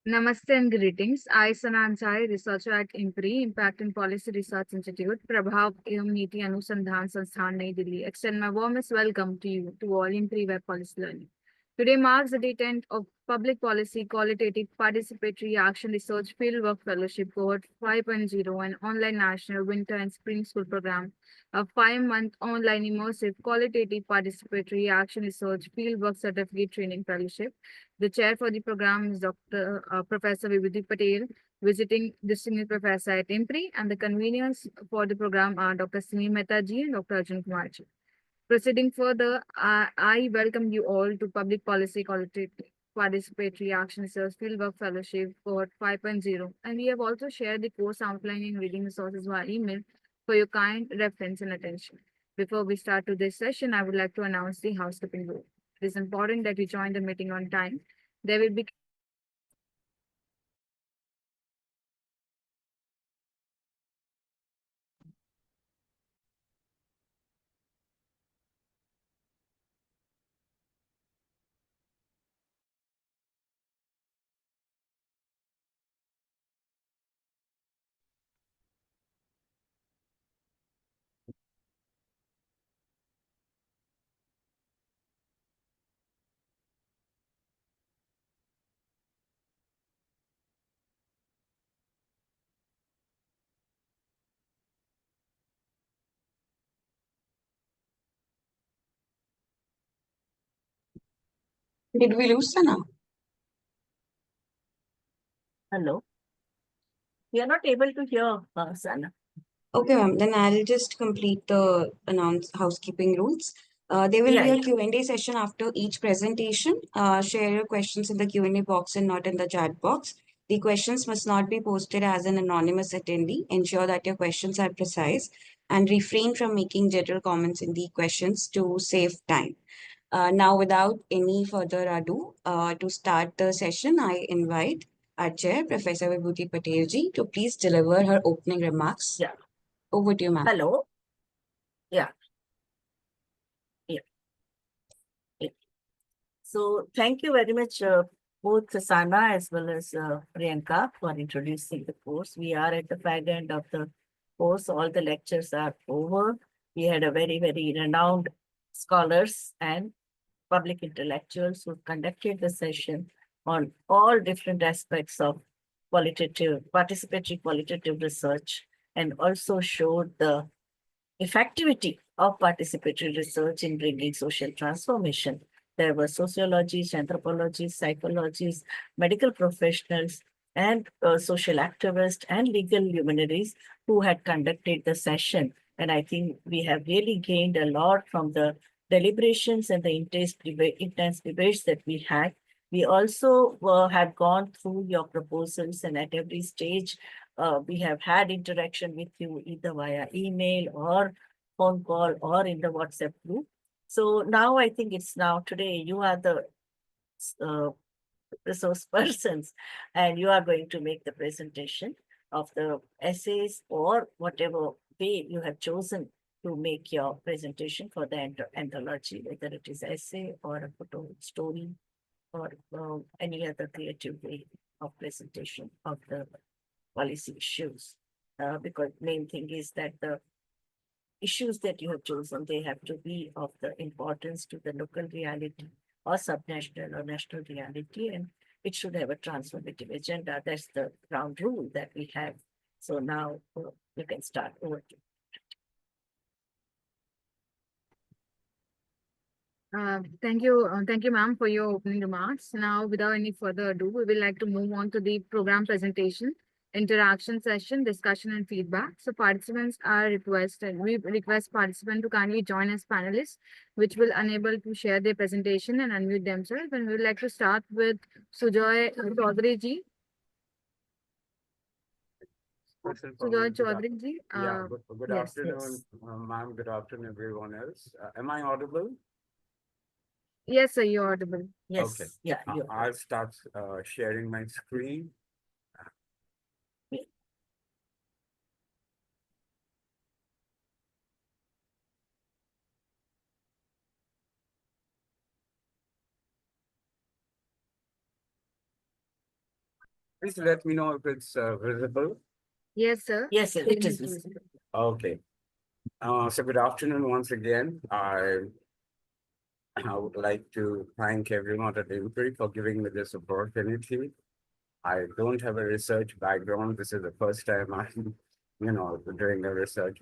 Namaste and greetings. I, Sana Ansari, researcher at IMPRI, Impact and Policy Research Institute, Prabhav एवं नीति अनुसंधान संस्थान नई Delhi. Extend my warmest welcome to you to all IMPRI Web Policy Learning. Today marks the 10th of Public Policy Qualitative Participatory Action Research Fieldwork Fellowship Cohort 5.0 and online national winter and spring school program, a 5-month online immersive qualitative participatory action research fieldwork certificate training fellowship. The chair for the program is Dr. Professor Vibhuti Patel, visiting distinguished professor at IMPRI, and the conveners for the program are Dr. Sini Mehta ji and Dr. Arjun Kumar ji. Proceeding further, I welcome you all to Public Policy Qualitative Participatory Action Research Fieldwork Fellowship Cohort 5.0, and we have also shared the course outline and reading resources via email for your kind reference and attention. Before we start today's session, I would like to announce the housekeeping rule. It is important that you join the meeting on time. There will be Did we lose Sana? Hello. We are not able to hear Sana. Okay, ma'am. Then I'll just complete the housekeeping rules. There will be a Q&A session after each presentation. Share your questions in the Q&A box and not in the chat box. The questions must not be posted as an anonymous attendee. Ensure that your questions are precise and refrain from making general comments in the questions to save time. Now, without any further ado, to start the session, I invite our chair, Professor Vibhuti Patel ji, to please deliver her opening remarks. Yeah. Over to you, ma'am. Hello. Yeah. So thank you very much, both Sana as well as Priyanka, for introducing the course. We are at the fag end of the course. All the lectures are over. We had a very, very renowned scholars and public intellectuals who conducted the session on all different aspects of participatory qualitative research, and also showed the effectivity of participatory research in bringing social transformation. There were sociologists, anthropologists, psychologists, medical professionals, and social activists and legal luminaries who had conducted the session. And I think we have really gained a lot from the deliberations and the intense debates that we had. We also have gone through your proposals, and at every stage, we have had interaction with you either via email or phone call or in the WhatsApp group. So now I think it's now today you are the resource persons, and you are going to make the presentation of the essays or whatever way you have chosen to make your presentation for the anthology, whether it is essay or a photo story or any other creative way of presentation of the policy issues. Because main thing is that the issues that you have chosen, they have to be of the importance to the local reality or subnational or national reality, and it should have a transformative agenda. That's the ground rule that we have. So now you can start over to. Thank you, ma'am, for your opening remarks. Now, without any further ado, we would like to move on to the program presentation, interaction session, discussion, and feedback. So, participants are requested. We request participants to kindly join as panelists, which will enable to share their presentation and unmute themselves. And we would like to start with Sujoy Chaudhary ji. Sujoy Chaudhary ji. Good afternoon, ma'am. Good afternoon, everyone else. Am I audible? Yes, sir, you're audible. Yes. Okay. Yeah. I'll start sharing my screen. Please let me know if it's visible. Yes, sir. Yes, sir, it is Clearly visible. Okay. So good afternoon once again. I would like to thank everyone at IMPRI for giving me this opportunity. I don't have a research background. This is the first time I'm, doing a research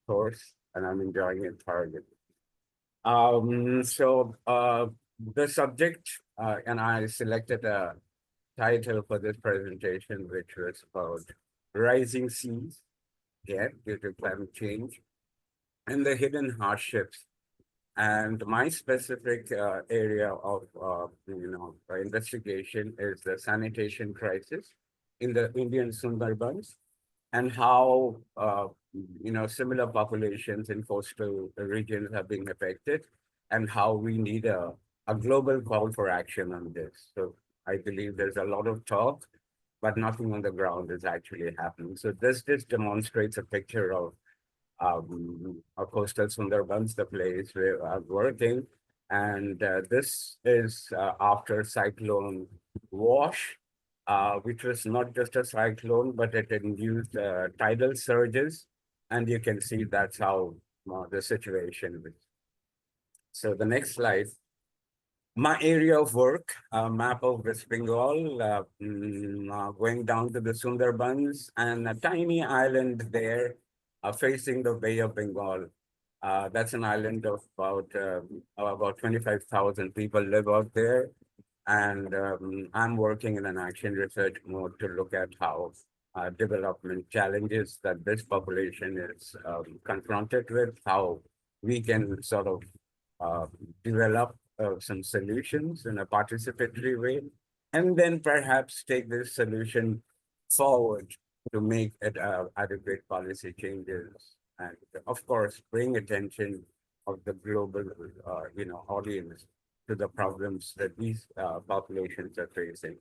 course, and I'm enjoying it thoroughly. The subject, and I selected a title for this presentation, which was about rising seas, due to climate change, and the hidden hardships. And my specific area of investigation is the sanitation crisis in the Indian Sundarbans, and how similar populations in coastal regions have been affected, and how we need a global call for action on this. So I believe there's a lot of talk, but nothing on the ground is actually happening. So this just demonstrates a picture of coastal Sundarbans, the place where I'm working. And this is after Cyclone Wash, which was not just a cyclone, but it induced tidal surges. And you can see that's how the situation is. So the next slide. My area of work, map of West Bengal, going down to the Sundarbans, and a tiny island there facing the Bay of Bengal. That's an island of about 25,000 people live out there. And I'm working in an action research mode to look at how development challenges that this population is confronted with, how we can sort of uh, develop some solutions in a participatory way, and then perhaps take this solution forward to make it adequate policy changes, and of course bring attention of the global audience to the problems that these populations are facing.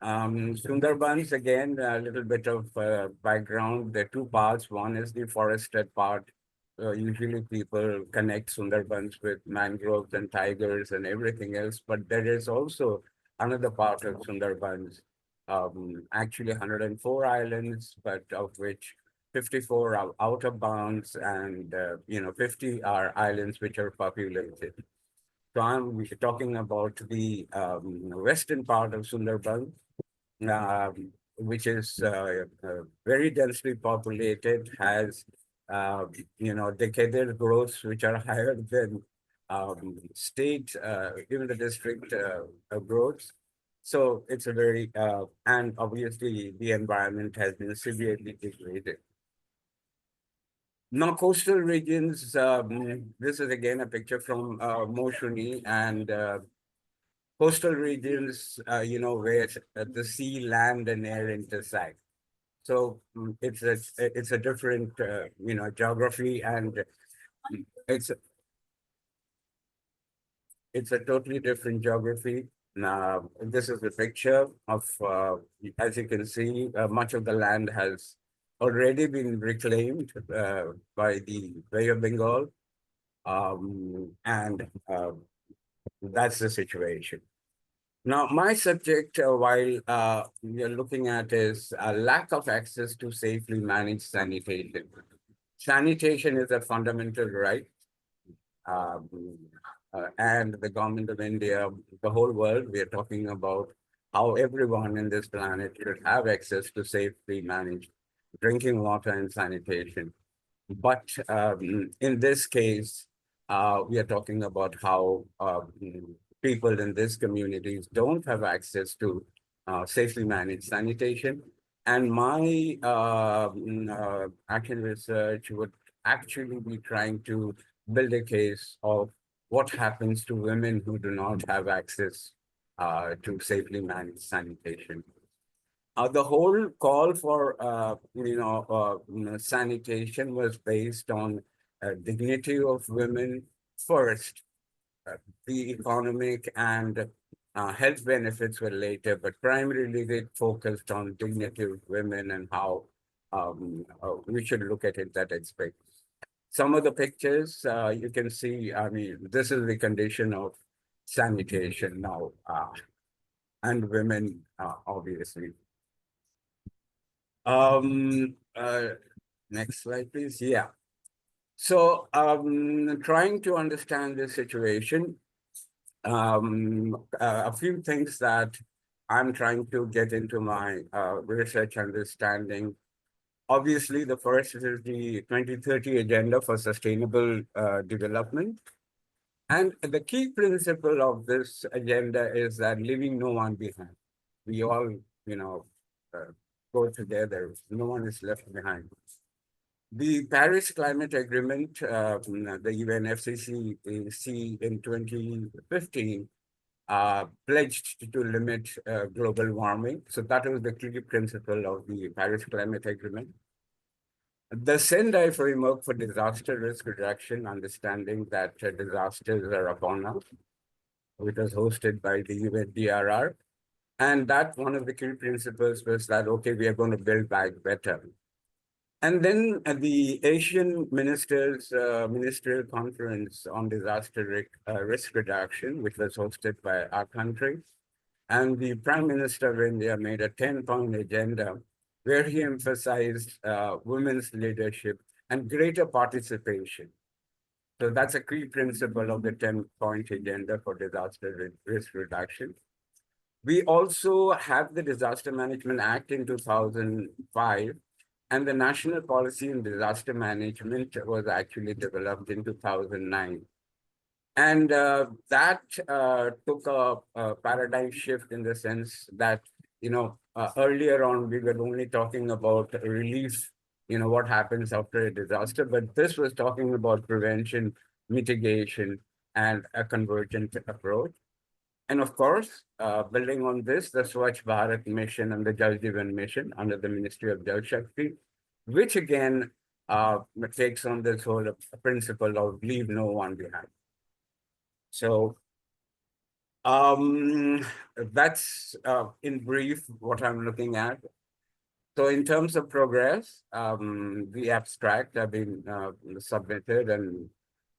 Sundarbans, again, a little bit of background. There are two parts. One is the forested part. Usually people connect Sundarbans with mangroves and tigers and everything else, but there is also another part of Sundarbans, actually 104 islands, but of which 54 are out of bounds, and 50 are islands which are populated. So I'm talking about the western part of Sundarbans, which is very densely populated, has decadal growths which are higher than state, even the district growths. So it's a very and obviously the environment has been severely degraded. Now, coastal regions, this is again a picture from Moshuni, and coastal regions, where the sea, land, and air intersect. So it's a different, geography, and it's a totally different geography. Now, this is the picture of, as you can see, much of the land has already been reclaimed by the Bay of Bengal. And that's the situation. Now, my subject, while we are looking at, is a lack of access to safely managed sanitation. Sanitation is a fundamental right. Um, and the government of India, the whole world, we are talking about how everyone in this planet should have access to safely managed drinking water and sanitation. But in this case, we are talking about how people in these communities don't have access to safely managed sanitation. And my action research would actually be trying to build a case of what happens to women who do not have access to safely managed sanitation. The whole call for sanitation was based on dignity of women first. The economic and health benefits were later, but primarily they focused on dignity of women and how we should look at it that aspect. Some of the pictures you can see, I mean, this is the condition of sanitation now, and women, obviously. Um, uh, Next slide, please. Yeah. So, trying to understand the situation, a few things that I'm trying to get into my research understanding. Obviously, the first is the 2030 Agenda for Sustainable Development. And the key principle of this agenda is that leaving no one behind. We all, you know, uh, go together. No one is left behind. The Paris Climate Agreement, the UNFCCC in 2015, pledged to limit global warming. So that was the key principle of the Paris Climate Agreement. The Sendai framework for disaster risk reduction, understanding that disasters are upon us, which was hosted by the UNDRR. And that one of the key principles was that, okay, we are going to build back better. And then the Asian Ministers Ministerial Conference on Disaster Risk Reduction, which was hosted by our country. And the Prime Minister of India made a 10-point agenda where he emphasized women's leadership and greater participation. So that's a key principle of the 10-point agenda for disaster risk reduction. We also have the Disaster Management Act in 2005, and the National Policy in Disaster Management was actually developed in 2009. And that took a paradigm shift in the sense that, earlier on, we were only talking about relief, what happens after a disaster, but this was talking about prevention, mitigation, and a convergent approach. And of course, building on this, the Swachh Bharat mission and the Jal Jeevan mission under the Ministry of Jal Shakti, which again takes on this whole principle of leave no one behind. So that's in brief what I'm looking at. So in terms of progress, the abstract have been submitted and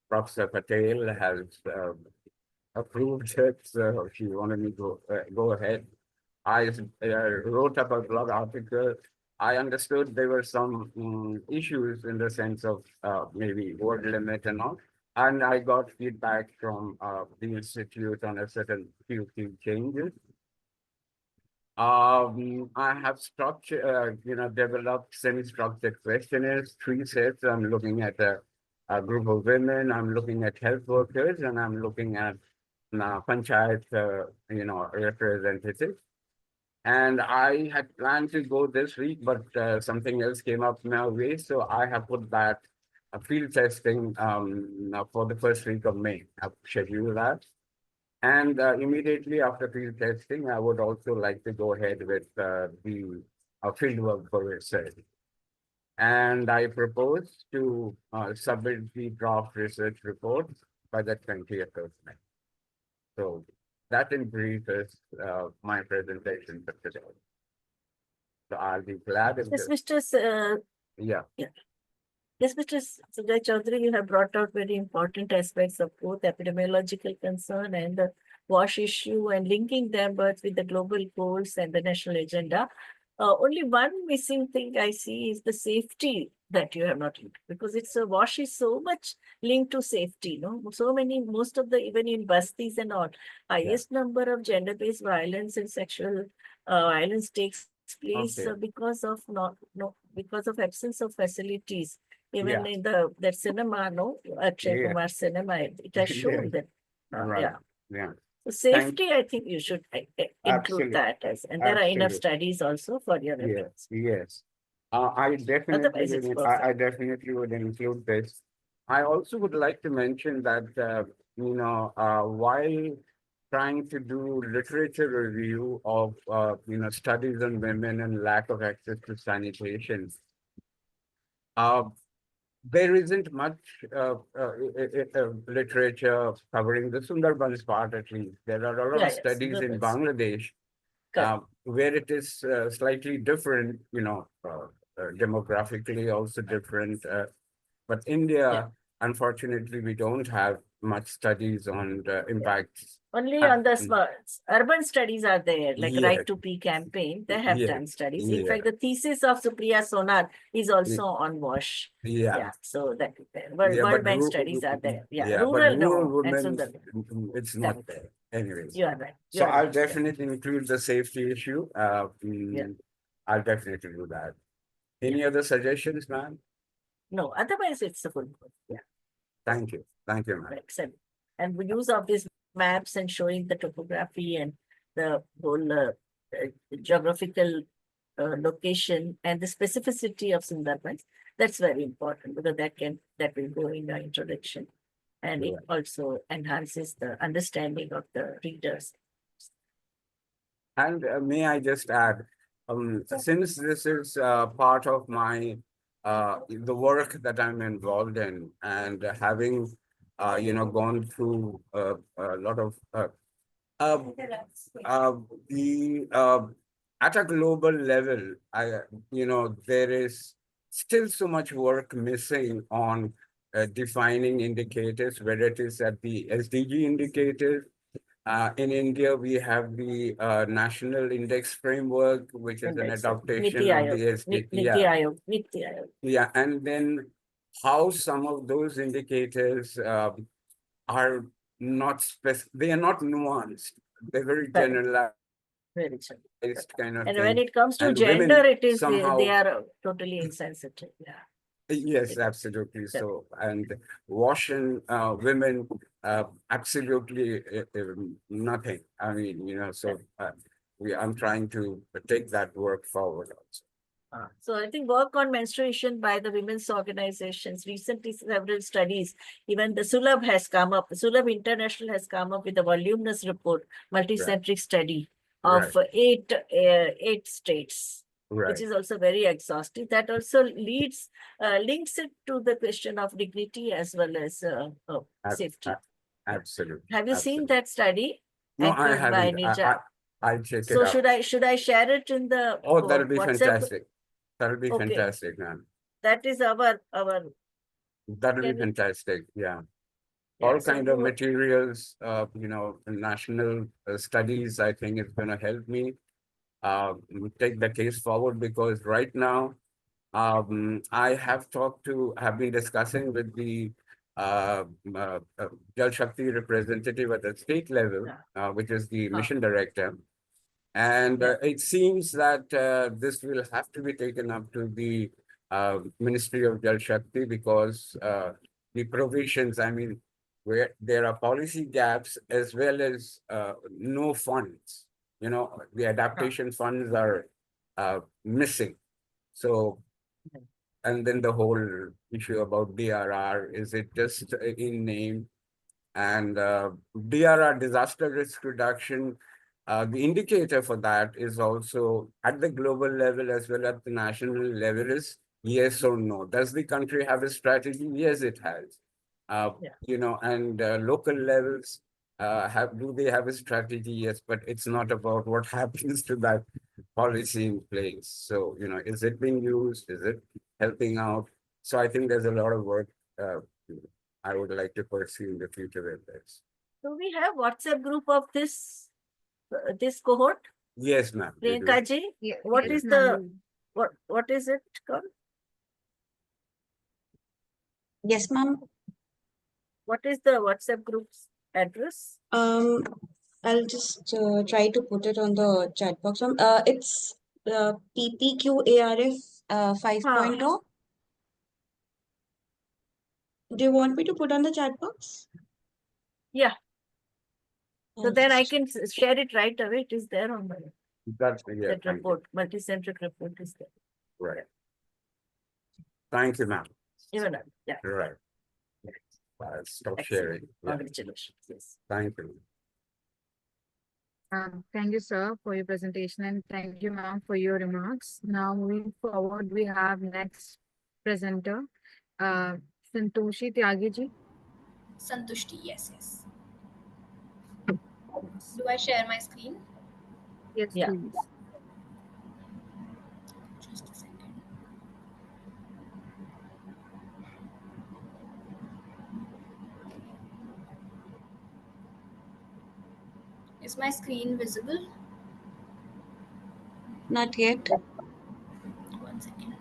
Professor Patel has approved it. So if you wanted me to go ahead. I wrote up a blog article. I understood there were some issues in the sense of maybe word limit and all. And I got feedback from the Institute on a certain few changes. I have developed semi-structured questionnaires, 3 sets. I'm looking at a group of women, I'm looking at health workers, and I'm looking at panchayat, representatives. And I had planned to go this week, but something else came up my way. So I have put that field testing for the first week of May. I've scheduled that. And immediately after field testing, I would also like to go ahead with the fieldwork for research. And I propose to submit the draft research report by the 20th of May. So that in brief is my presentation for today. So I'll be glad if Yes, Mr. Yeah. Yes, Mr. Sujay Chaudhary, you have brought out very important aspects of both epidemiological concern and the WASH issue and linking them both with the global goals and the national agenda. Only one missing thing I see is the safety that you have not linked, because it's a WASH is so much linked to safety, no? So many, most of the, even in Bastis and all, highest number of gender-based violence and sexual violence takes place because of because of absence of facilities. Even in that cinema, Akshay Kumar cinema, it has shown that. So safety, I think you should include that as, and there are enough studies also for your reference. Yes. I definitely would include this. I also would like to mention that while trying to do literature review of studies on women and lack of access to sanitation, there isn't much literature covering the Sundarbans part, at least. There are a lot of studies in Bangladesh where it is slightly different, demographically also different. But India, unfortunately, we don't have much studies on the impacts. Only Uh, on the urban studies are there, like Yeah. Right to P campaign. They have Yeah. done studies. In Yeah. fact, the thesis of Supriya Sonar is also on WASH. Yeah. Yeah, so that is there. Yeah, World but Bank studies are there. Yeah, yeah, but rural rural no, and women, Sundarban. it's not there. Anyways, You are right. You so are I'll right. Yeah. definitely include the safety issue. Yeah. I'll definitely do that. Any other suggestions, ma'am? No, otherwise it's a good one. Yeah, Thank you. Thank you, ma'am. excellent. And the use of these maps and showing the topography and the whole geographical location and the specificity of Sundarbans, that's very important because that will go in the introduction, and it also enhances the understanding of the readers. And may I just add, since this is part of my the work that I'm involved in, and having gone through a lot of uh, the at a global level, there is still so much work missing on defining indicators, whether it is at the SDG indicator. In India, we have the National Index Framework, which is an adaptation of the SDG. Niti Ayog. Yeah, and then how some of those indicators are not they are not nuanced. They're very Correct. generalized Very true. kind of And thing. when it comes to And gender, women it is somehow they are totally insensitive. Yeah. Yes, absolutely. So, and washing women, absolutely nothing. I mean, so I'm trying to take that work forward also. So I think work on menstruation by the women's organizations, recently several studies, even the Sulabh has come up, Sulabh International has come up with a voluminous report, multicentric study of eight states. Right. Which is also very exhaustive. That also links it to the question of dignity as well as safety. Absolutely. Have you seen that study? No, I Anchored by haven't. Nija? I'll check it So out. should I share it in the Oh, that'll be WhatsApp? fantastic. That'll be Okay. fantastic, ma'am. That is our. That'll be fantastic. Yeah. Yeah, All so kind of materials, national studies, I think is going to help me take the case forward, because right now, I have been discussing with the Jal Shakti representative at the state level, which is the mission director. And it seems that this will have to be taken up to the Ministry of Jal Shakti, because the provisions, I mean, where there are policy gaps as well as no funds. The adaptation funds are missing. So, and then the whole issue about DRR, is it just in name? And DRR, disaster risk reduction, the indicator for that is also at the global level as well as the national level is yes or no. Does the country have a strategy? Yes, it has. And local levels do they have a strategy? Yes, but it's not about what happens to that policy in place. So, is it being used? Is it helping out? So I think there's a lot of work I would like to pursue in the future with this. Do we have WhatsApp group of this cohort? Yes, ma'am. Priyanka ji, what is it called? Yes, ma'am. What is the WhatsApp group's address? I'll just try to put it on the chat box. It's PPQARF 5.0. Do you want me to put on the chat box? Yeah. So then I can share it right away. It is there on my that report, multicentric report is there. Right. Thank you, ma'am. Even yeah. Right. Stop sharing. Congratulations. Yes. Thank you. Thank you, sir, for your presentation, and thank you, ma'am, for your remarks. Now, moving forward, we have next presenter, Santoshi Tyagi ji. Santushti, yes. Do I share my screen? Yes, please. Just a second. Is my screen visible? Not yet. 1 second.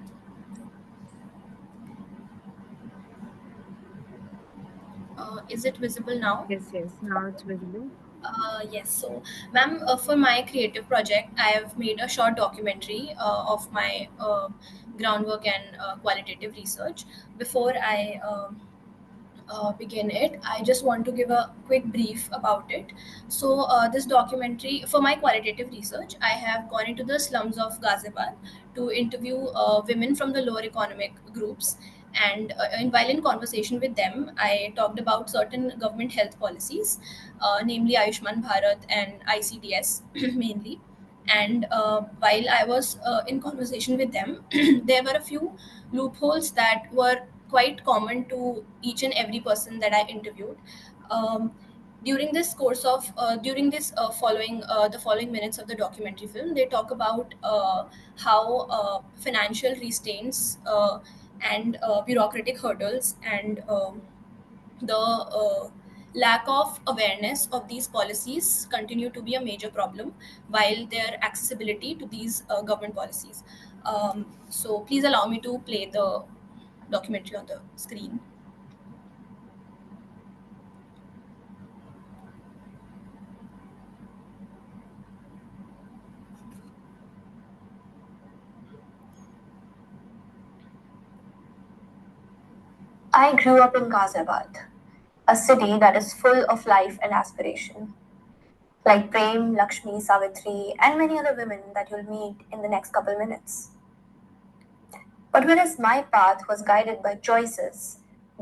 Is it visible now? Yes, yes. Now it's visible. Yes, so ma'am, for my creative project, I have made a short documentary of my groundwork and qualitative research. Before I begin it, I just want to give a quick brief about it. So, this documentary, for my qualitative research, I have gone into the slums of Ghaziabad to interview women from the lower economic groups. And while in conversation with them, I talked about certain government health policies, namely Ayushman Bharat and ICDS mainly. And while I was in conversation with them, there were a few loopholes that were quite common to each and every person that I interviewed. Um, during this course of during this following the following minutes of the documentary film, they talk about how financial restraints and bureaucratic hurdles and the lack of awareness of these policies continue to be a major problem while their accessibility to these government policies. So please allow me to play the documentary on the screen. I grew up in Ghaziabad, a city that is full of life and aspiration. Like Prem, Lakshmi, Savitri, and many other women that you'll meet in the next couple minutes. But whereas my path was guided by choices,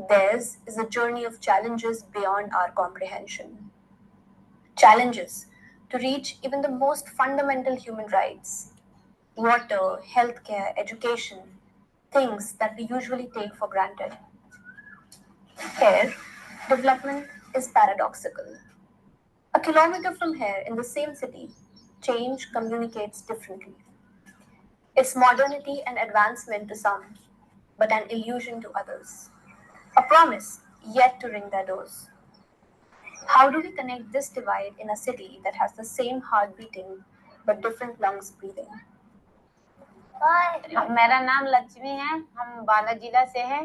theirs is a journey of challenges beyond our comprehension. Challenges to reach even the most fundamental human rights: water, healthcare, education, things that we usually take for granted. Here, development is paradoxical. A kilometer from here in the same city, change communicates differently. It's modernity and advancement to some, but an illusion to others. A promise yet to ring their doors. How do we connect this divide in a city that has the same heart beating but different lungs breathing? मेरा नाम लक्ष्मी है, हम बाला जिला से हैं।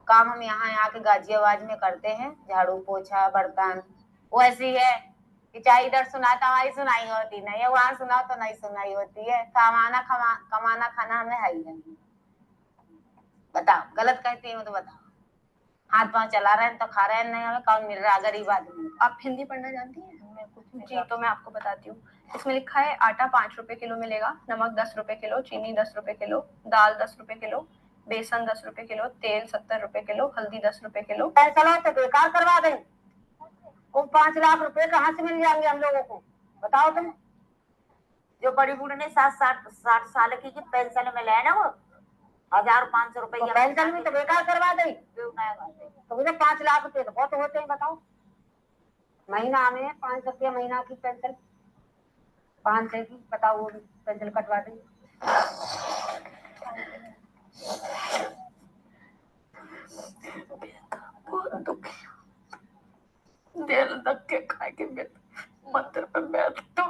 काम हम यहाँ आके गाजियाबाद में करते हैं, झाड़ू पोछा बर्तन। वो ऐसी है कि चाहे इधर सुना तो हमारी सुनाई होती नहीं है, वहाँ सुनाओ तो नहीं सुनाई होती है। कमाना खाना हमें है ही नहीं। बताओ, गलत कहती हूँ तो बताओ। हाथ पांव चला रहे हैं तो खा रहे हैं, नहीं हमें कौन मिल रहा है? गरीब आदमी। आप हिंदी पढ़ना जानती हैं? जी, तो मैं आपको बताती हूँ। इसमें लिखा है आटा 5 रुपए किलो मिलेगा, नमक 10 रुपए किलो, चीनी 10 रुपए किलो, दाल 10 रुपए किलो, बेसन 10 रुपए किलो, तेल 70 रुपए किलो, हल्दी 10 रुपए किलो। फैसला तो बेकार करवा दें। वो 5 लाख रुपए कहाँ से मिल जाएंगे हम लोगों को? बताओ तुम। जो बड़ी बूढ़ी ने 60 साल की पेंशन में ले ना, वो 1500 रुपए पेंशन भी तो बेकार करवा दे। तो मुझे 5 लाख रुपए तो बहुत होते हैं। बताओ, महीना में 500 रुपया महीना की पेंशन, 500 की, बताओ वो पेंशन कटवा दें। बहुत दुखी दिल धक्के खा के मंदिर पे बैठ तो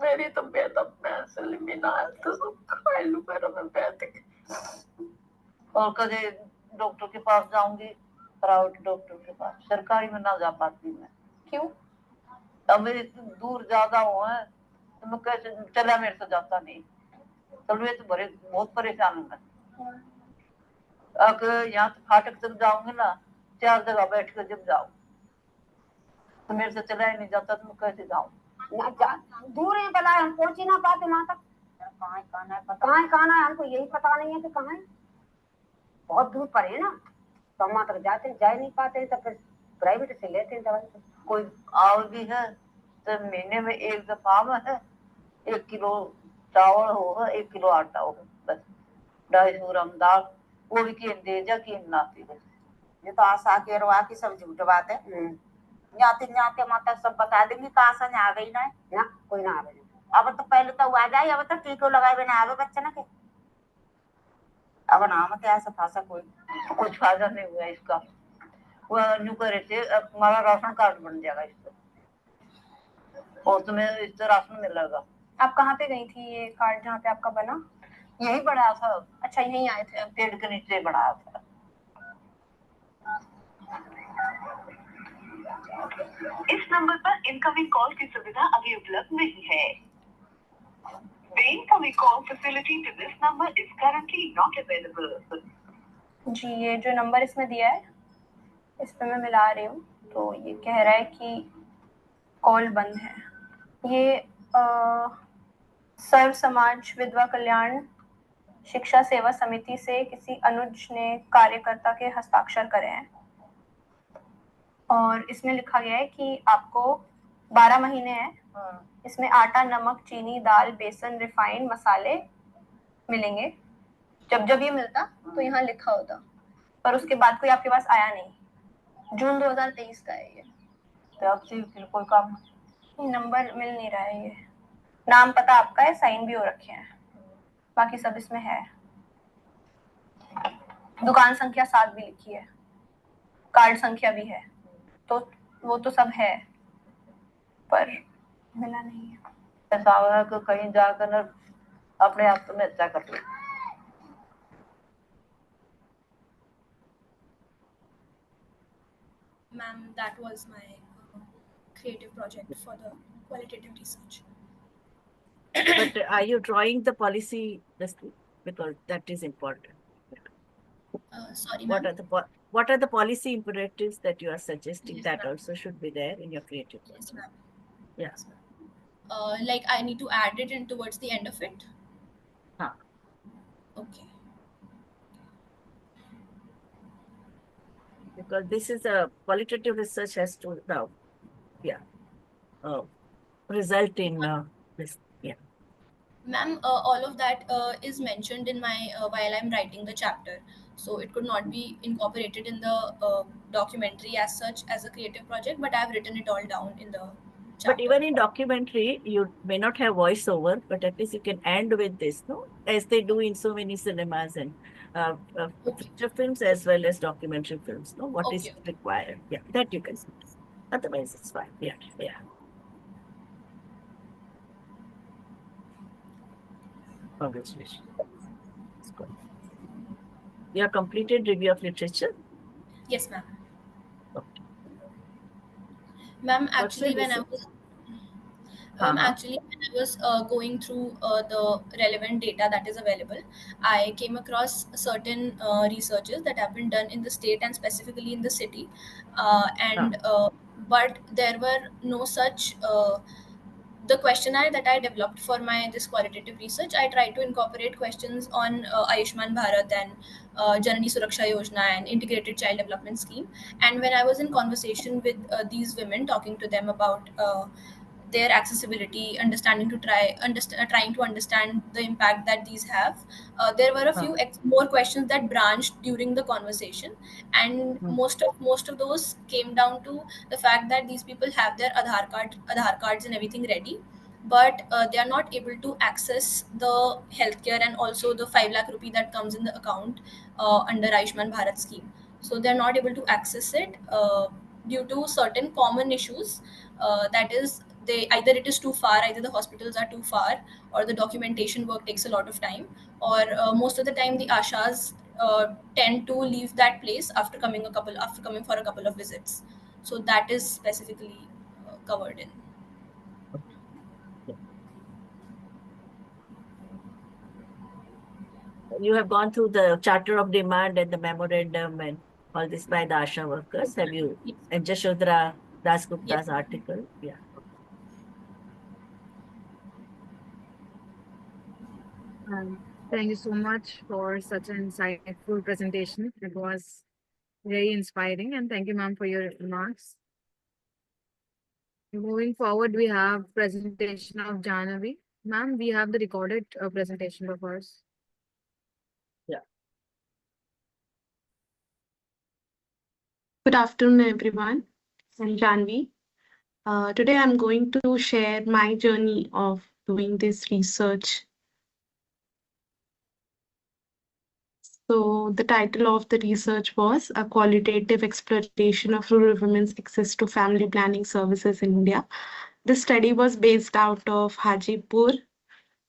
मेरी तबीयत अब पैसे बिना तो सब खा लू पर मैं बैठ के। और कभी डॉक्टर के पास जाऊंगी, प्राइवेट डॉक्टर के पास, सरकारी में ना जा पाती मैं। क्यों? अब मेरे दूर ज्यादा हुआ है तो मैं कैसे चला, मेरे से जाता नहीं। तब मैं तो बहुत परेशान हूँ मैं। अगर यहाँ से फाटक तक जाऊंगी ना, 4 जगह बैठ कर जब जाऊँ तो मेरे से चला ही नहीं जाता, तो मैं कैसे जाऊँ? दूर है, भला हम पहुंच ही ना पाते वहां तक। कहाँ है हमको यही पता नहीं है कि कहाँ है। बहुत दूर पर है ना, तो हम वहां तक जा नहीं पाते, तो फिर प्राइवेट से लेते हैं दवाई। कोई और भी है तो महीने में एक दफा में है 1 किलो चावल होगा, 1 किलो आटा होगा, बस 250 ग्राम दाल, वो भी किन दे जा किन नाती दे। ये तो आशा के रवा की सब झूठ बात है। जाते माता सब बता देंगे कहाँ से आ गई ना कोई ना आवे। अब तो पहले तो आ जाए, अब तो टीको लगाए बिना आवे बच्चे ना के। अब नाम क्या सफासा कोई कुछ फायदा नहीं हुआ इसका। वो न्यू करे थे, हमारा राशन कार्ड बन जाएगा इससे। और तुम्हें इससे राशन मिलेगा। आप कहाँ पे गई थी ये कार्ड जहाँ पे आपका बना? यही बढ़ाया था, अच्छा, यहीं आए थे। पेड़ के नीचे बढ़ाया था। इस नंबर पर इनकमिंग कॉल की सुविधा अभी उपलब्ध नहीं है। The incoming call facility to this number is currently not available. जी, ये जो नंबर इसमें दिया है इस पे मैं मिला रही हूँ, तो ये कह रहा है कि कॉल बंद है। ये सर्व समाज विधवा कल्याण शिक्षा सेवा समिति से किसी अनुज ने कार्यकर्ता के हस्ताक्षर करे हैं और इसमें लिखा गया है कि आपको 12 महीने हैं, इसमें आटा, नमक, चीनी, दाल, बेसन, रिफाइंड मसाले मिलेंगे। जब जब ये मिलता तो यहाँ लिखा होता, पर उसके बाद कोई आपके पास आया नहीं। जून 2023 का है ये। तो अब से कोई काम नंबर मिल नहीं रहा है। ये नाम पता आपका है, साइन भी हो रखे हैं, बाकी सब इसमें है। दुकान संख्या 7 भी लिखी है, कार्ड संख्या भी है, तो वो तो सब है, पर मिला नहीं है। ऐसा है कि कहीं जाकर अपने आप में अच्छा कर लो। Ma'am, that was my creative project for the qualitative research. But are you drawing the policy list? Because that is important. Sorry, What ma'am. are the policy imperatives that you are suggesting? Yes, that ma'am. also should be there in your creative. Yes, ma'am. Yeah. Yes, ma'am. Like I need to add it in towards the end of it. Huh. Okay. Because this is a qualitative research has to now, result in this. Yeah. Ma'am, all of that is mentioned in my while I'm writing the chapter, so it could not be incorporated in the documentary as such as a creative project, but I've written it all down in the chapter. But even in documentary, you may not have voiceover, but at least you can end with this, no? As they do in so many cinemas and feature films as well as documentary films, no? What is Okay. required? Yeah, that you can see. Otherwise, it's fine. Yeah, yeah. Congratulations. You have completed review of literature? Yes, ma'am. Okay. Ma'am, What's the actually, when I research? was Uh-huh. actually when I was going through the relevant data that is available, I came across certain researches that have been done in the state and specifically in the city, but there were no such. The questionnaire that I developed for my this qualitative research, I tried to incorporate questions on Ayushman Bharat and Janani Suraksha Yojana and Integrated Child Development Scheme. And when I was in conversation with these women, talking to them about their accessibility, understanding to trying to understand the impact that these have, there were a few more questions that branched during the conversation, and most of those came down to the fact that these people have their Aadhaar cards and everything ready, but they are not able to access the healthcare and also the 5 lakh rupee that comes in the account under Ayushman Bharat scheme. So they are not able to access it due to certain common issues. That is, either it is too far, either the hospitals are too far, or the documentation work takes a lot of time, or most of the time the ashas tend to leave that place after coming for a couple of visits. So that is specifically covered in. You have gone through the charter of demand and the memorandum and all this by the ASHA workers. Have you? Yes. And Jashodhara Dasgupta's Yes. article? Yeah. Thank you so much for such an insightful presentation. It was very inspiring, and thank you, ma'am, for your remarks. Moving forward, we have presentation of Jahnavi. Ma'am, we have the recorded presentation of hers. Good afternoon, everyone. I'm Janvi. Today, I'm going to share my journey of doing this research. So the title of the research was A Qualitative Exploration of Rural Women's Access to Family Planning Services in India. This study was based out of Hajipur,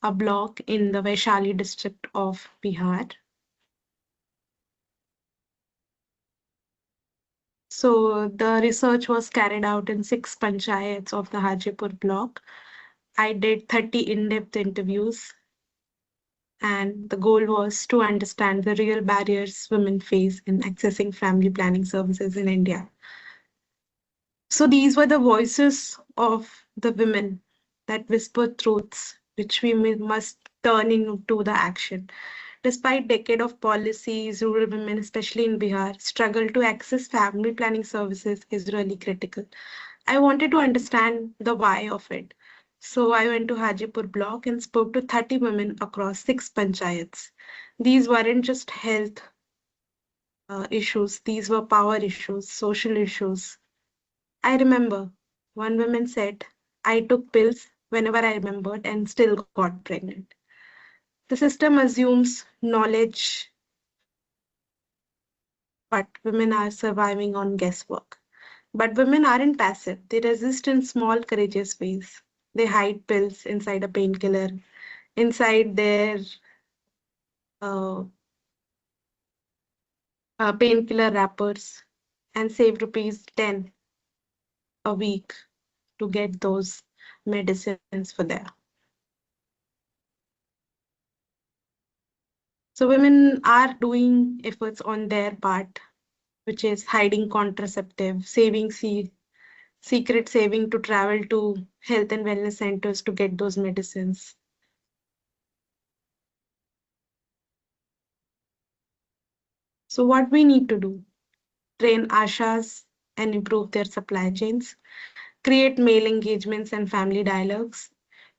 a block in the Vaishali district of Bihar. So the research was carried out in 6 panchayats of the Hajipur block. I did 30 in-depth interviews, and the goal was to understand the real barriers women face in accessing family planning services in India. So these were the voices of the women that whispered truths which we must turn into the action. Despite decade of policies, rural women, especially in Bihar, struggle to access family planning services is really critical. I wanted to understand the why of it. So I went to Hajipur block and spoke to 30 women across 6 panchayats. These weren't just health issues, these were power issues, social issues. I remember one woman said, I took pills whenever I remembered and still got pregnant. The system assumes knowledge, but women are surviving on guesswork. But women aren't passive. They resist in small, courageous ways. They hide pills inside a painkiller, inside their uh, painkiller wrappers, and save rupees 10 a week to get those medicines for there. So women are doing efforts on their part, which is hiding contraceptive, secret saving to travel to health and wellness centers to get those medicines. So what we need to do, train Ashas and improve their supply chains, create male engagements and family dialogues,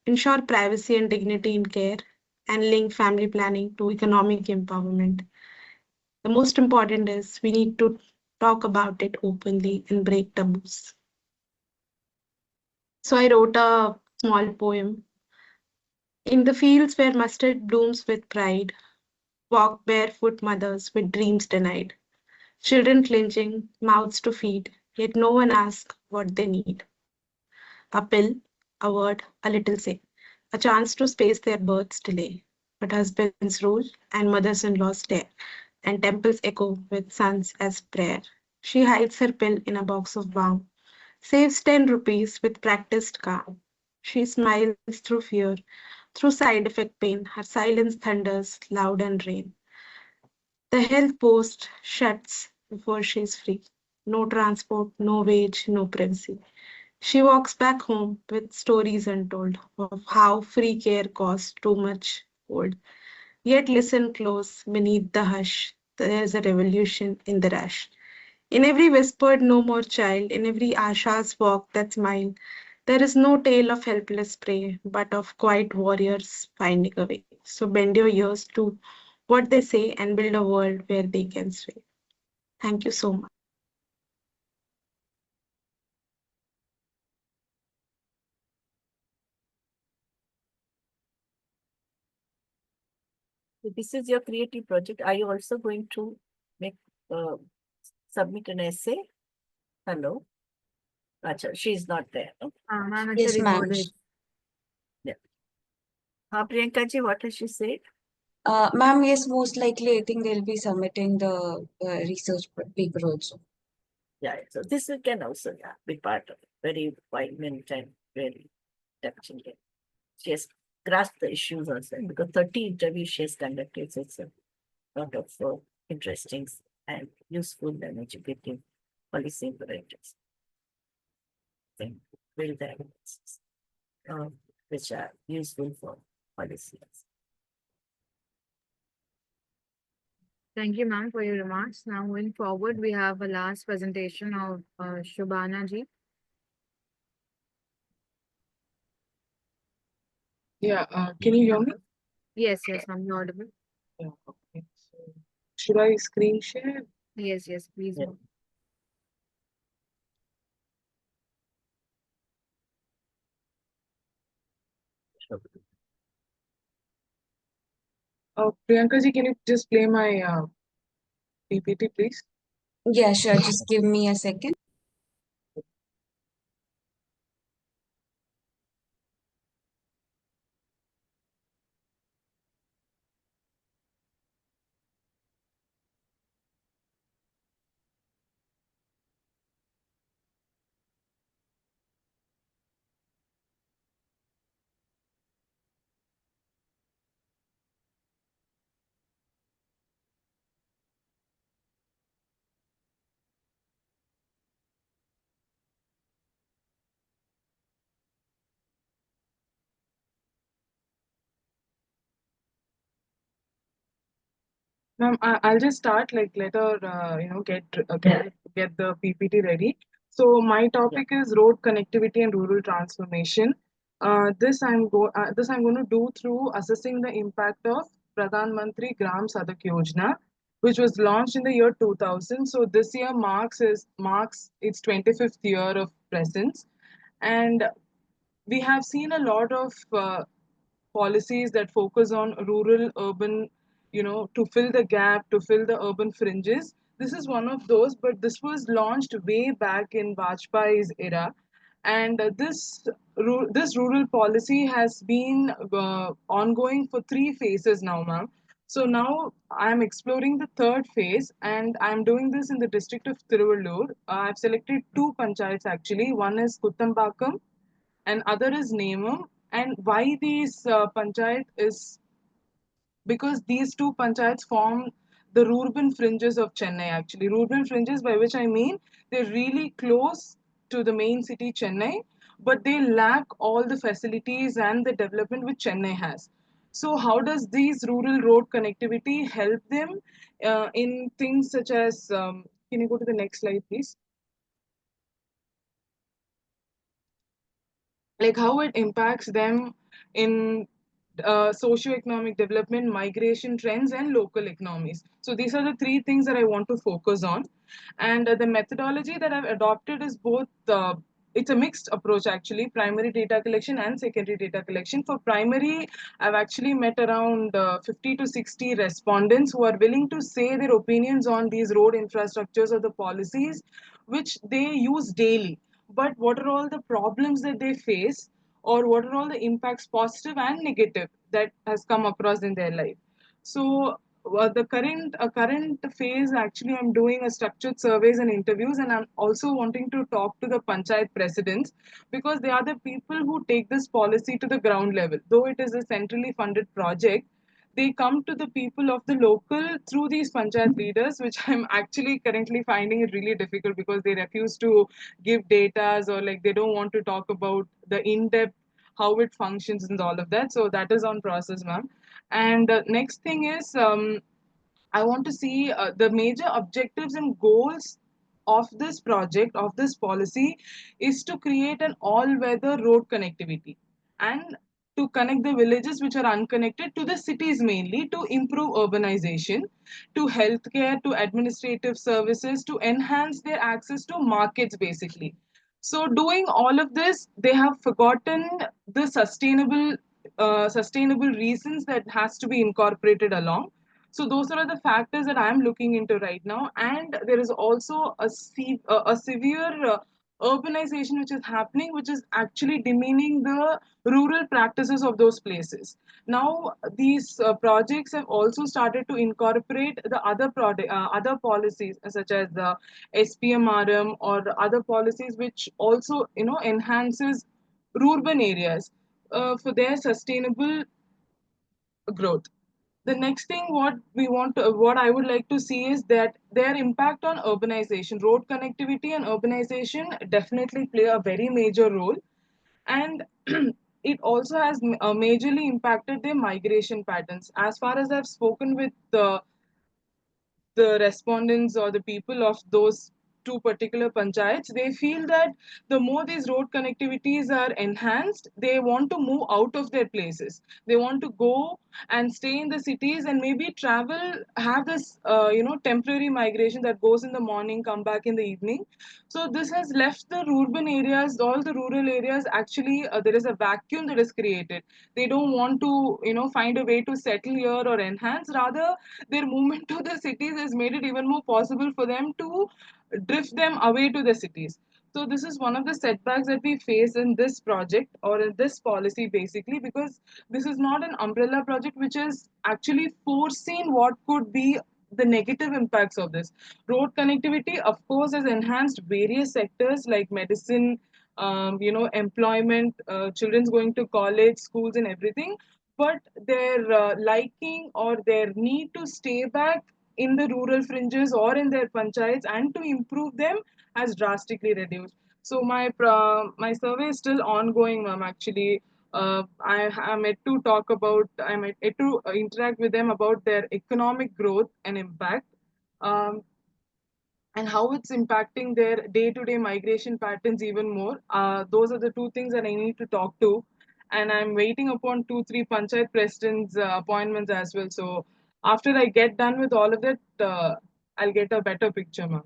ensure privacy and dignity in care, and link family planning to economic empowerment. The most important is we need to talk about it openly and break taboos. So I wrote a small poem. In the fields where mustard blooms with pride, walk barefoot mothers with dreams denied. Children clenching, mouths to feed, yet no one asks what they need. A pill, a word, a little say, a chance to space their births delay. But husbands rule and mothers-in-law stare, and temples echo with sons as prayer. She hides her pill in a box of balm, saves 10 rupees with practiced calm. She smiles through fear, through side effect pain. Her silence thunders loud and rain. The health post shuts before she's free. No transport, no wage, no privacy. She walks back home with stories untold of how free care costs too much gold. Yet listen close beneath the hush. There's a revolution in the rush. In every whispered no more child, in every Asha's walk that smile, there is no tale of helpless prey, but of quiet warriors finding a way. So bend your ears to what they say and build a world where they can sway. Thank you so much. This is your creative project. Are you also going to make submit an essay? Hello. Acha, she is not there. No? Ma'am, Yes, it's ma'am. recorded. Priyanka ji, what has she said? Ma'am, yes, most likely I think they'll be submitting the research paper also. Yeah, so this can also be part of it. Very poignant and very touching. She has grasped the issues also because 30 interviews she has conducted. So it's a lot of interesting and useful and educative policy imperatives. Then build the evidences which are useful for policies. Thank you, ma'am, for your remarks. Now, moving forward, we have a last presentation of Shubhana ji. Yeah, can you hear me? Yes, I'm audible. Yeah, okay. So, should I screen share? Yes, please. Yeah. ma'am. Priyanka ji, can you just play my PPT, please? Yeah, sure. Just give me a second. Ma'am, I'll just start, like, let her, get the PPT ready. So my topic is road connectivity and rural transformation. This I'm going to do through assessing the impact of Pradhan Mantri Gram Sadak Yojana, which was launched in the year 2000. So this year marks its 25th year of presence, and we have seen a lot of policies that focus on rural urban, to fill the gap, to fill the urban fringes. This is one of those, but this was launched way back in Vajpayee's era. And this rural policy has been ongoing for 3 phases now, ma'am. So now I'm exploring the third phase, and I'm doing this in the district of Tiruvallur. I've selected two panchayats actually. One is Kuttambakam and other is Nemam. And why these panchayat is because these two panchayats form the rural fringes of Chennai actually. Rural fringes, by which I mean they're really close to the main city Chennai, but they lack all the facilities and the development which Chennai has. So how does these rural road connectivity help them in things such as, can you go to the next slide, please? Like how it impacts them in socioeconomic development, migration trends, and local economies. So these are the three things that I want to focus on. And the methodology that I've adopted is both, it's a mixed approach actually, primary data collection and secondary data collection. For primary, I've actually met around 50 to 60 respondents who are willing to say their opinions on these road infrastructures or the policies which they use daily. But what are all the problems that they face, or what are all the impacts, positive and negative, that has come across in their life? So the current phase actually, I'm doing a structured surveys and interviews, and I'm also wanting to talk to the panchayat presidents, because they are the people who take this policy to the ground level. Though it is a centrally funded project, they come to the people of the local through these panchayat leaders, which I'm actually currently finding it really difficult, because they refuse to give data, or like they don't want to talk about the in-depth how it functions and all of that. So that is on process, ma'am. And the next thing is, I want to see the major objectives and goals of this project, of this policy, is to create an all-weather road connectivity and to connect the villages which are unconnected to the cities, mainly to improve urbanization, to healthcare, to administrative services, to enhance their access to markets, basically. So, doing all of this, they have forgotten the sustainable reasons that has to be incorporated along. So those are the factors that I'm looking into right now. And there is also a severe urbanization which is happening, which is actually demeaning the rural practices of those places. Now, these projects have also started to incorporate the other policies, such as the SPMRM or the other policies, which also, enhances rural areas for their sustainable growth. The next thing what I would like to see is that their impact on urbanization, road connectivity and urbanization definitely play a very major role. And it also has majorly impacted their migration patterns. As far as I've spoken with the respondents or the people of those two particular panchayats, they feel that the more these road connectivities are enhanced, they want to move out of their places. They want to go and stay in the cities and maybe travel, have this, temporary migration that goes in the morning, come back in the evening. So this has left the urban areas, all the rural areas, actually, there is a vacuum that is created. They don't want to, find a way to settle here or enhance. Rather, their movement to the cities has made it even more possible for them to drift them away to the cities. So this is one of the setbacks that we face in this project or in this policy, basically, because this is not an umbrella project which is actually foreseen what could be the negative impacts of this. Road connectivity, of course, has enhanced various sectors like medicine, employment, children's going to college, schools, and everything. But their liking or their need to stay back in the rural fringes or in their panchayats and to improve them has drastically reduced. So my survey is still ongoing, ma'am. Actually, I'm yet to talk about, I'm yet to interact with them about their economic growth and impact. And how it's impacting their day-to-day migration patterns even more. Those are the two things that I need to talk to. And I'm waiting upon 2, 3 panchayat presidents' appointments as well. So after I get done with all of that, I'll get a better picture, ma'am.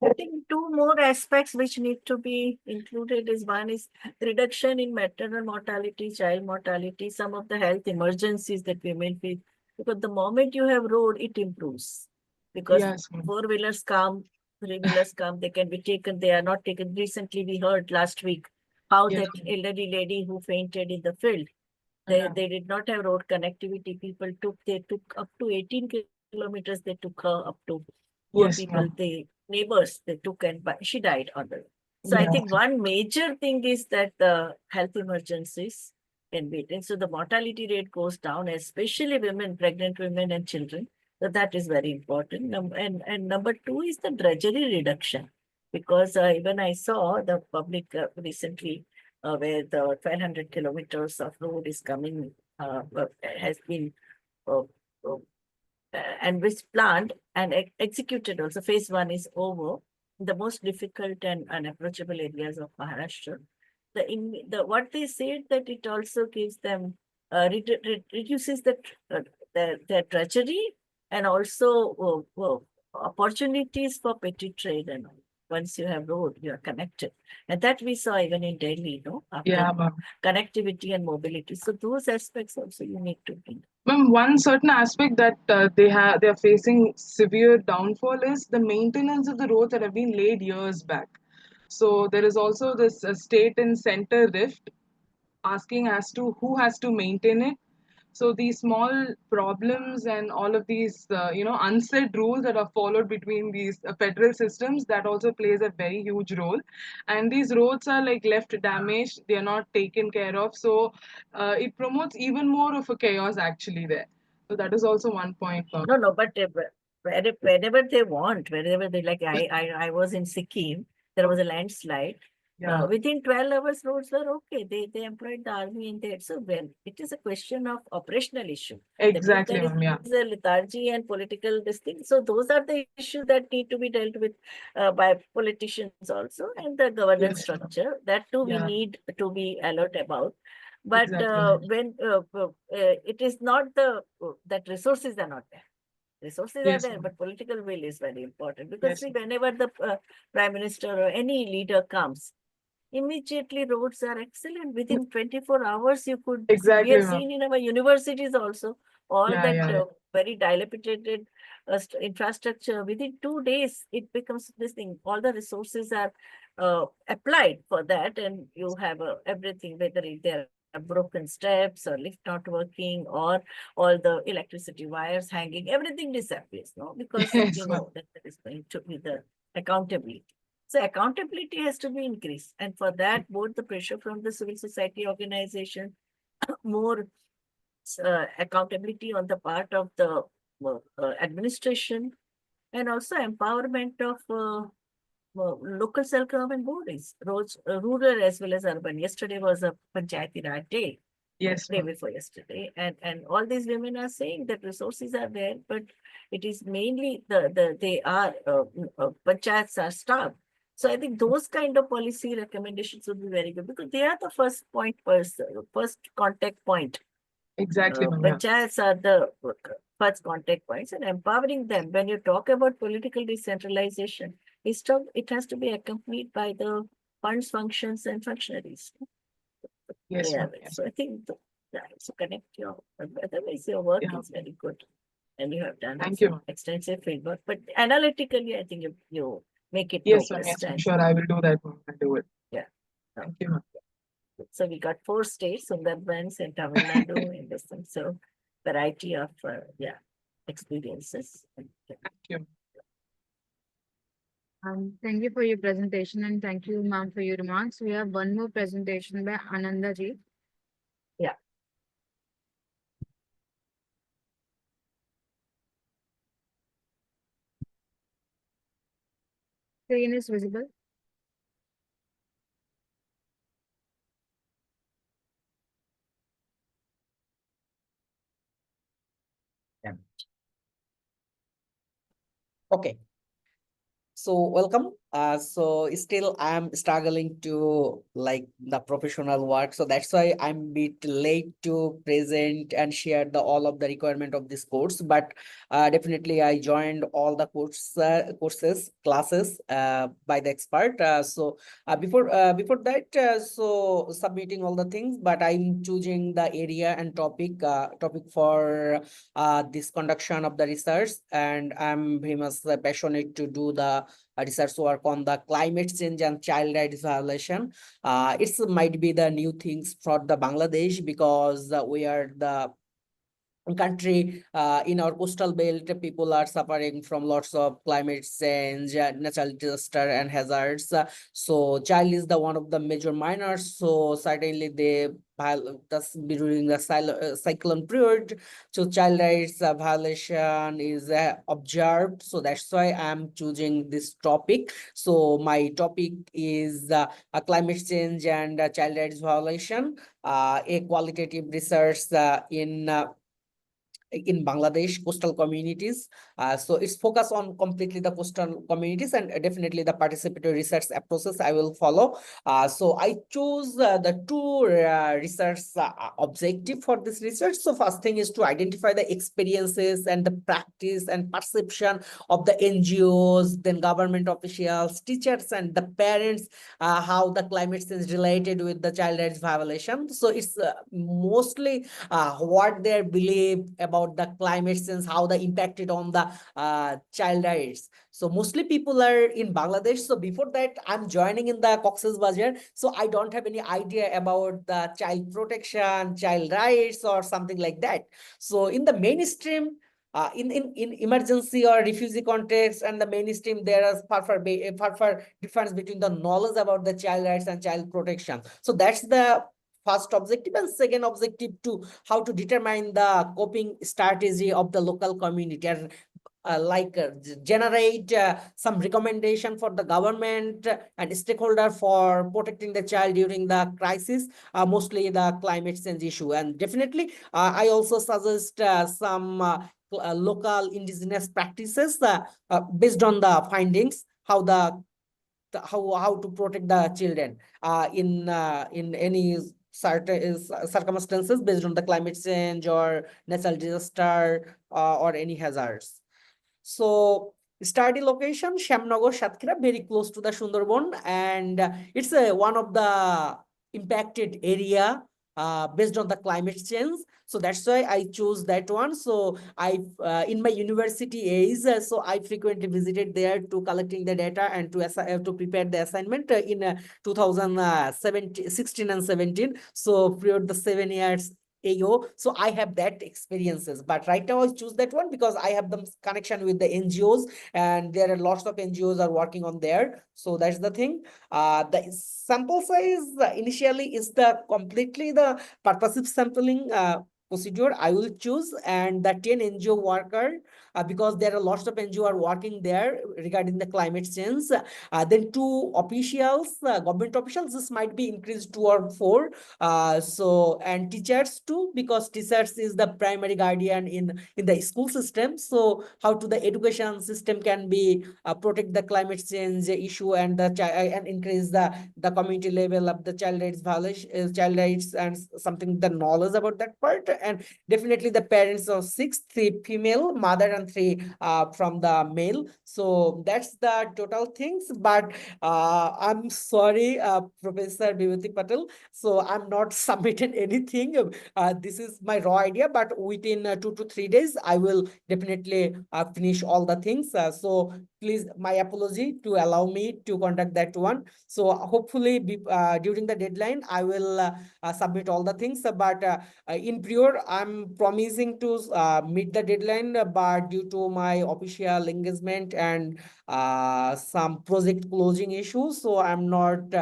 I think two more aspects which need to be included is one is reduction in maternal mortality, child mortality, some of the health emergencies that women face. Because the moment you have road, it improves. Because Yes, ma'am. four-wheelers come, three-wheelers come, they can be taken, they are not taken. Recently, we heard last week how Yes, that elderly lady who fainted in the field, Yeah. they did not have road connectivity. They took up to 18 kilometers, they took her up to poor Yes, people, ma'am. the neighbors, they took and she died on the way. So I Yeah. think one major thing is that the health emergencies can be taken. So the mortality rate goes down, especially women, pregnant women and children. So that is very important. And number two is the drudgery reduction. Because even I saw the public recently where the 1,200 kilometers of road is coming, has been uh, uh, and which planned and executed also. Phase 1 is over. The most difficult and unapproachable areas of Maharashtra. What they said that it also gives them reduces the treasury and also opportunities for petty trade and all. Once you have road, you are connected. And that we saw even in Delhi, after Yeah, ma'am. connectivity and mobility. So those aspects also you need to bring. Ma'am, one certain aspect that they are facing severe downfall is the maintenance of the roads that have been laid years back. So there is also this state and center rift asking as to who has to maintain it. So these small problems and all of these, unsaid rules that are followed between these federal systems, that also plays a very huge role. And these roads are like left damaged; they are not taken care of. So it promotes even more of a chaos actually there. So that is also one point. No, but wherever they want, wherever they like, I was in Sikkim, there was a landslide. Yeah. Within 12 hours, roads were okay. They employed the army and they, so well, it is a question of operational issue. Exactly, There ma'am. Yeah. is a lethargy and political this thing. So those are the issues that need to be dealt with by politicians also, and the governance Yes, ma'am. structure. That too we Yeah. need to be alert about. But Exactly. when it is not that resources are not there. Resources are Yes, there, ma'am. but political will is very important. Because Yes, see, ma'am. whenever the prime minister or any leader comes, immediately roads are excellent. Within 24 hours, you could, we Exactly, have ma'am. seen in our universities also, all Yeah, that yeah. very dilapidated infrastructure. Within 2 days, it becomes this thing. All the resources are applied for that, and you have everything, whether there are broken steps or lift not working or all the electricity wires hanging, everything disappears, no? Because Yes, you ma'am. know that there is going to be the accountability. So accountability has to be increased. And for that, both the pressure from the civil society organization, more accountability on the part of the administration, and also empowerment of local self-government bodies, rural as well as urban. Yesterday was a Panchayati Raj Day. Yes, Day ma'am. before yesterday, and all these women are saying that resources are there, but it is mainly they are panchayats are starved. So I think those kind of policy recommendations would be very good, because they are the first contact point. Exactly, ma'am. Yeah. Panchayats are the first contact points, and empowering them. When you talk about political decentralization, it has to be accompanied by the funds, functions, and functionaries. Yes, Yeah, ma'am. Yes. so I think so connect otherwise your work Yeah. is very good, and you have done Thank you, some ma'am. extensive fieldwork. But analytically, I think you make it Yes, ma'am. robust. Yes, I'm And sure I will do that, ma'am. I'll do it. yeah, Thank you, ma'am. so we got 4 states, Sundarbans and Tamil Nadu, and this thing. So variety of experiences. Thank you. Thank you for your presentation and thank you, ma'am, for your remarks. We have one more presentation by Ananda ji. Yeah. Screen is visible. Okay. So welcome. So still I'm struggling to like the professional work. So that's why I'm bit late to present and share the all of the requirement of this course. But definitely I joined all the courses, classes by the expert. Before that, so submitting all the things, but I'm choosing the area and topic for this conduction of the research, and I'm very much passionate to do the research work on the climate change and child rights violation. It might be the new things for the Bangladesh, because we are the country in our coastal belt. People are suffering from lots of climate change, natural disaster and hazards. So child is the one of the major minors, so certainly they that's during the cyclone period, so child rights violation is observed. So that's why I'm choosing this topic. So my topic is climate change and child rights violation, a qualitative research in Bangladesh coastal communities. So it's focused on completely the coastal communities, and definitely the participatory research approaches I will follow. So I chose the two research objective for this research. So first thing is to identify the experiences and the practice and perception of the NGOs, then government officials, teachers, and the parents, how the climate change related with the child rights violation. So it's mostly what they believe about the climate change, how they impacted on the child rights. So mostly people are in Bangladesh. So before that, I'm joining in the Cox's Bazar. So I don't have any idea about the child protection, child rights, or something like that. So in the mainstream, in emergency or refugee context and the mainstream, there is far difference between the knowledge about the child rights and child protection. So that's the first objective. And second objective, to how to determine the coping strategy of the local community, and generate some recommendation for the government and stakeholder for protecting the child during the crisis, mostly the climate change issue. And definitely I also suggest some local indigenous practices based on the findings, how how to protect the children in any certain circumstances based on the climate change or natural disaster or any hazards. So study location Shamnagar, Satkira, very close to the Sundarban, and it's one of the impacted area based on the climate change. So that's why I chose that one. So I in my university age, so I frequently visited there to collecting the data and to prepare the assignment in 2016 and 17. So period the 7 years AO. So I have that experiences, but right now I choose that one because I have the connection with the NGOs, and there are lots of NGOs are working on there. So that's the thing. The sample size initially is the completely the purposive sampling procedure I will choose, and the 10 NGO worker because there are lots of NGO are working there regarding the climate change. Then 2 officials, government officials, this might be increased 2 or 4. So and teachers too, because teachers is the primary guardian in the school system. So how to the education system can be protect the climate change issue and the and increase the community level of the child rights violation, child rights, and something the knowledge about that part. And definitely the parents of 6, 3 female mother and 3 from the male. So that's the total things. But I'm sorry, Professor Bibhuti Patel, so I'm not submitted anything. This is my raw idea, but within 2 to 3 days, I will definitely finish all the things. So please, my apology to allow me to conduct that one. So hopefully during the deadline, I will submit all the things. But in prior, I'm promising to meet the deadline, but due to my official engagement and some project closing issues, so I'm not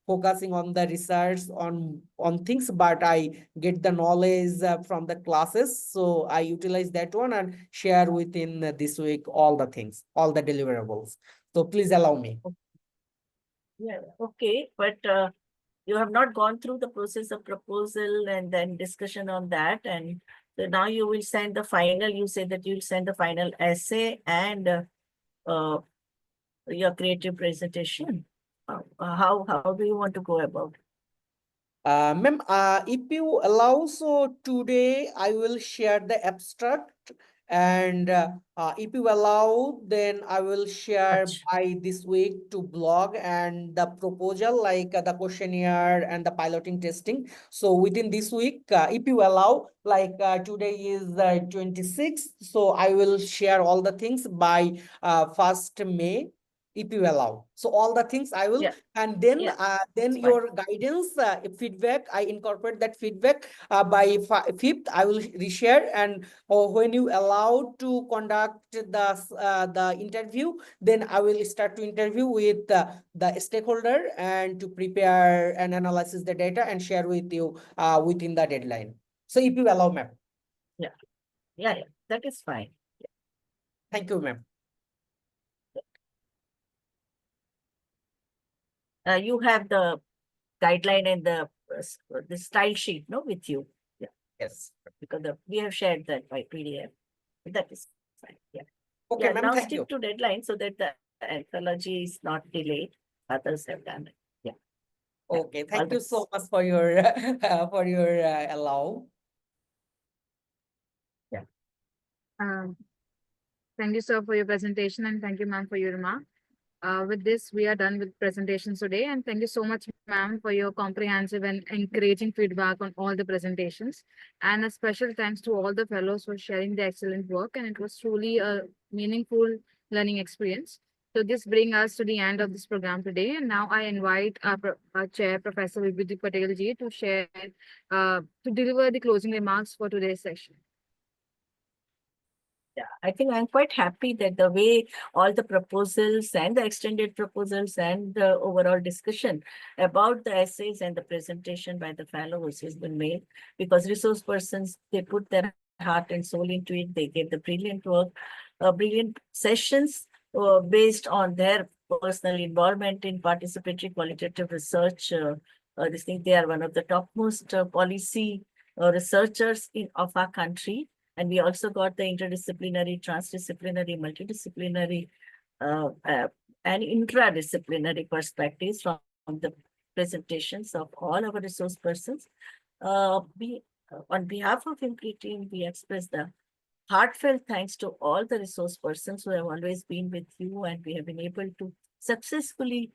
focusing on the research on things, but I get the knowledge from the classes. So I utilize that one and share within this week all the things, all the deliverables. So please allow me. Yeah, okay, but you have not gone through the process of proposal and then discussion on that. And so now you will send the final, you say that you'll send the final essay and your creative presentation. How do you want to go about it? Ma'am, if you allow, so today I will share the abstract, and if you allow, then I will share Achha. by this week to blog and the proposal, like the questionnaire and the piloting testing. So within this week, if you allow, like today is 26th, so I will share all the things by 1st May. If you allow, so all the things I will, Yeah. and then Yeah, then that's fine. your guidance, feedback, I incorporate that feedback by 5th. I will reshare, and when you allow to conduct the interview, then I will start to interview with the stakeholder and to prepare and analyze the data and share with you within the deadline. So if you allow, ma'am. Yeah, that is fine. Thank you, ma'am. You have the guideline and the style sheet, no, with you. Yeah, Yes. because we have shared that by PDF. That is fine. Yeah. Okay, Yeah, ma'am. now Thank you. stick to deadline so that the anthology is not delayed. Others have done it. Yeah. Okay, All thank the you so best. much for your for your allow. Thank you, sir, for your presentation, and thank you, ma'am, for your remark. With this, we are done with presentations today, and thank you so much, ma'am, for your comprehensive and encouraging feedback on all the presentations. And a special thanks to all the fellows for sharing the excellent work, and it was truly a meaningful learning experience. So this brings us to the end of this program today, and now I invite our chair, Professor Vibhuti Patel ji, to share, to deliver the closing remarks for today's session. Yeah, I think I'm quite happy that the way all the proposals and the extended proposals and the overall discussion about the essays and the presentation by the fellows has been made, because resource persons, they put their heart and soul into it. They gave the brilliant work, brilliant sessions based on their personal involvement in participatory qualitative research. This thing, they are one of the topmost policy researchers of our country. And we also got the interdisciplinary, transdisciplinary, multidisciplinary, and intradisciplinary perspectives from the presentations of all our resource persons. On behalf of IMPRI team, we express the heartfelt thanks to all the resource persons who have always been with you, and we have been able to successfully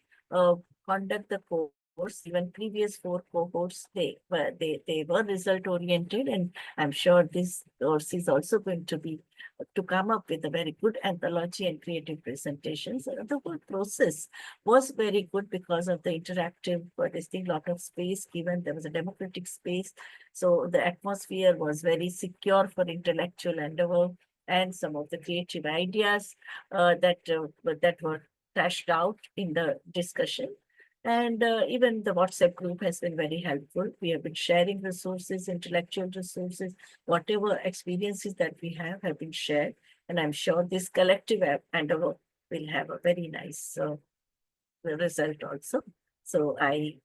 conduct the course. Even previous 4 cohorts, they were result oriented, and I'm sure this course is also going to come up with a very good anthology and creative presentations. And the whole process was very good because of the interactive, distinct lot of space given. There was a democratic space, so the atmosphere was very secure for intellectual endeavor, and some of the creative ideas that were trashed out in the discussion. And even the WhatsApp group has been very helpful. We have been sharing resources, intellectual resources, whatever experiences that we have been shared. And I'm sure this collective endeavor will have a very nice result also. So I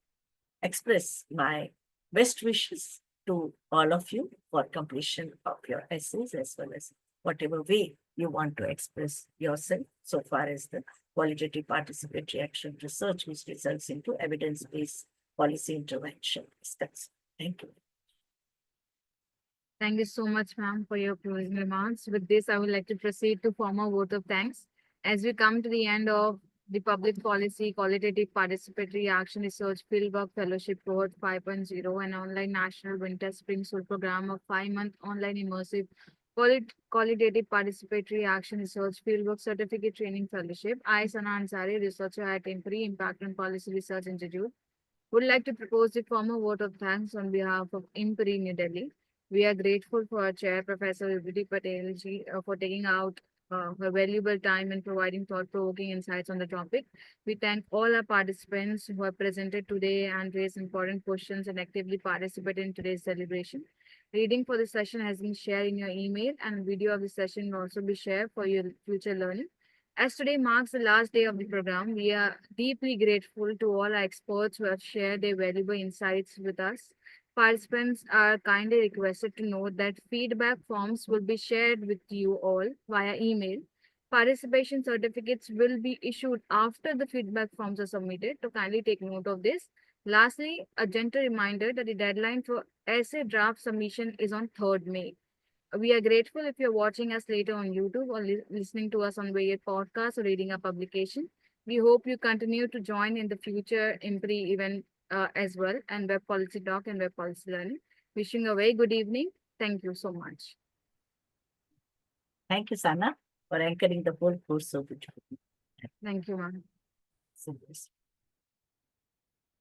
express my best wishes to all of you for completion of your essays, as well as whatever way you want to express yourself so far as the qualitative participatory action research, which results into evidence-based policy intervention. Thank you. Thank you so much, ma'am, for your closing remarks. With this, I would like to proceed to form a vote of thanks. As we come to the end of the Public Policy Qualitative Participatory Action Research Fieldwork Fellowship Cohort 5.0, an online national winter spring school program of 5-month online immersive qualitative participatory action research fieldwork certificate training fellowship, I, Sana Ansari, researcher at IMPRI, Impact and Policy Research Institute, would like to propose the formal vote of thanks on behalf of IMPRI New Delhi. We are grateful for our chair, Professor Vibhuti Patel ji, for taking out her valuable time and providing thought-provoking insights on the topic. We thank all our participants who have presented today and raised important questions and actively participated in today's celebration. Reading for the session has been shared in your email, and video of the session will also be shared for your future learning. As today marks the last day of the program, we are deeply grateful to all our experts who have shared their valuable insights with us. Participants are kindly requested to note that feedback forms will be shared with you all via email. Participation certificates will be issued after the feedback forms are submitted, so kindly take note of this. Lastly, a gentle reminder that the deadline for essay draft submission is on 3rd May. We are grateful if you're watching us later on YouTube or listening to us on various podcasts or reading our publication. We hope you continue to join in the future IMPRI event as well, and Web Policy Talk and Web Policy Learning. Wishing a very good evening. Thank you so much. Thank you, Sana, for anchoring the whole course so beautifully. Thank you, ma'am. So, yes.